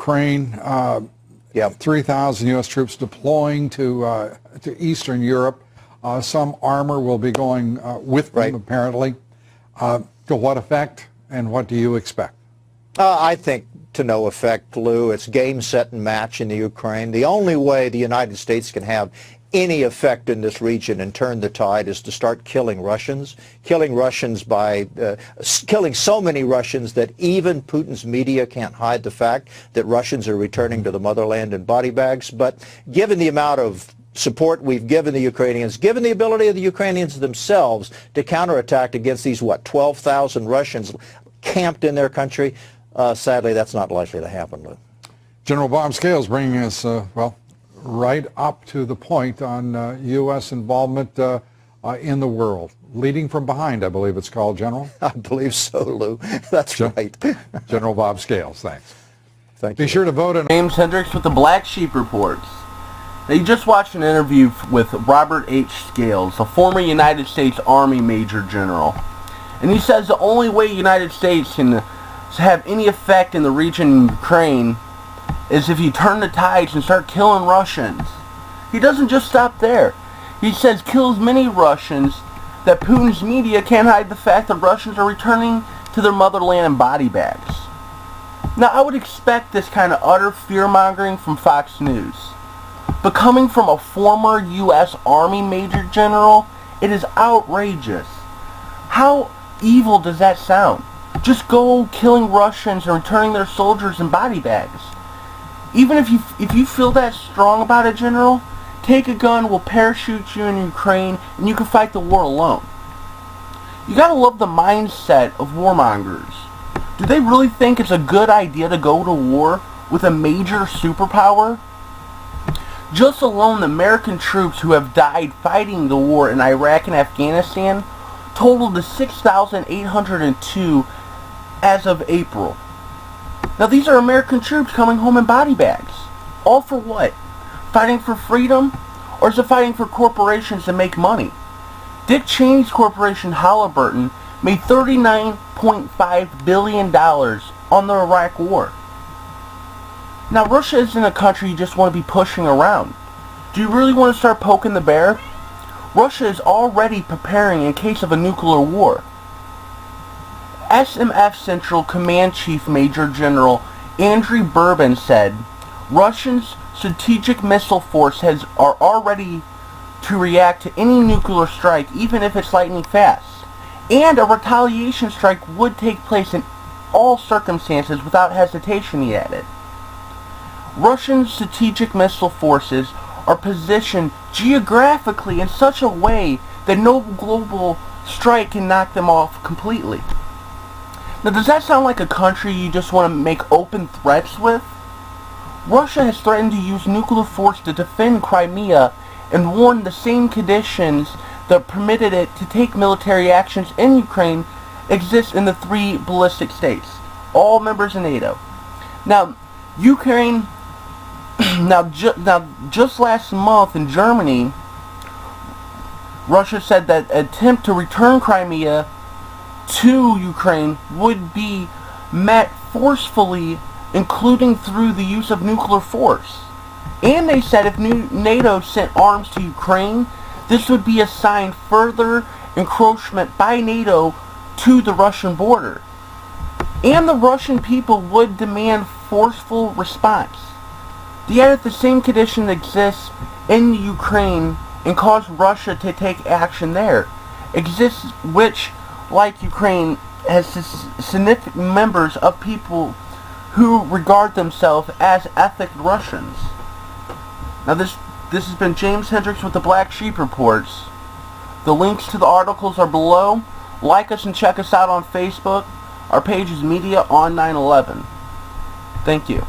Ukraine. 3,000 U.S. troops deploying to Eastern Europe. Some armor will be going with them, apparently. To what effect, and what do you expect? I think to no effect, Lou. It's game, set, and match in the Ukraine. The only way the United States can have any effect in this region and turn the tide is to start killing Russians by killing so many Russians that even Putin's media can't hide the fact that Russians are returning to the motherland in body bags. But given the amount of support we've given the Ukrainians, given the ability of the Ukrainians themselves to counterattack against these, 12,000 Russians camped in their country, sadly, that's not likely to happen, Lou. General Bob Scales bringing us, right up to the point on U.S. involvement in the world. Leading from behind, I believe it's called, General. I believe so, Lou. That's right. General Bob Scales, thanks. Thank you. Be sure to vote on James Hendricks with the Black Sheep Reports. Now, you just watched an interview with Robert H. Scales, a former United States Army Major General. And he says the only way the United States can have any effect in the region in Ukraine is if you turn the tides and start killing Russians. He doesn't just stop there. He says kill as many Russians that Putin's media can't hide the fact that Russians are returning to their motherland in body bags. Now, I would expect this kind of utter fear-mongering from Fox News. But coming from a former U.S. Army Major General, it is outrageous. How evil does that sound? Just go killing Russians and returning their soldiers in body bags. Even if you feel that strong about it, General, take a gun, we'll parachute you in Ukraine, and you can fight the war alone. You gotta love the mindset of warmongers. Do they really think it's a good idea to go to war with a major superpower? Just alone, the American troops who have died fighting the war in Iraq and Afghanistan totaled to 6,802 as of April. Now, these are American troops coming home in body bags. All for what? Fighting for freedom? Or is it fighting for corporations to make money? Dick Cheney's corporation Halliburton made $39.5 billion on the Iraq War. Now, Russia isn't a country you just want to be pushing around. Do you really want to start poking the bear? Russia is already preparing in case of a nuclear war. SMF Central Command Chief Major General Andrew Bourbon said, Russia's strategic missile force are already to react to any nuclear strike, even if it's lightning fast. And a retaliation strike would take place in all circumstances without hesitation, he added. Russian strategic missile forces are positioned geographically in such a way that no global strike can knock them off completely. Now, does that sound like a country you just want to make open threats with? Russia has threatened to use nuclear force to defend Crimea and warned the same conditions that permitted it to take military actions in Ukraine exist in the 3 ballistic states, all members of NATO. Now, Ukraine, just last month in Germany, Russia said that an attempt to return Crimea to Ukraine would be met forcefully, including through the use of nuclear force. And they said if NATO sent arms to Ukraine, this would be a sign further encroachment by NATO to the Russian border. And the Russian people would demand forceful response. Yet if the same condition exists in Ukraine and cause Russia to take action there, exists which, like Ukraine, has significant members of people who regard themselves as ethnic Russians. Now this has been James Hendricks with the Black Sheep Reports. The links to the articles are below. Like us and check us out on Facebook. Our page is Media on 9/11. Thank you.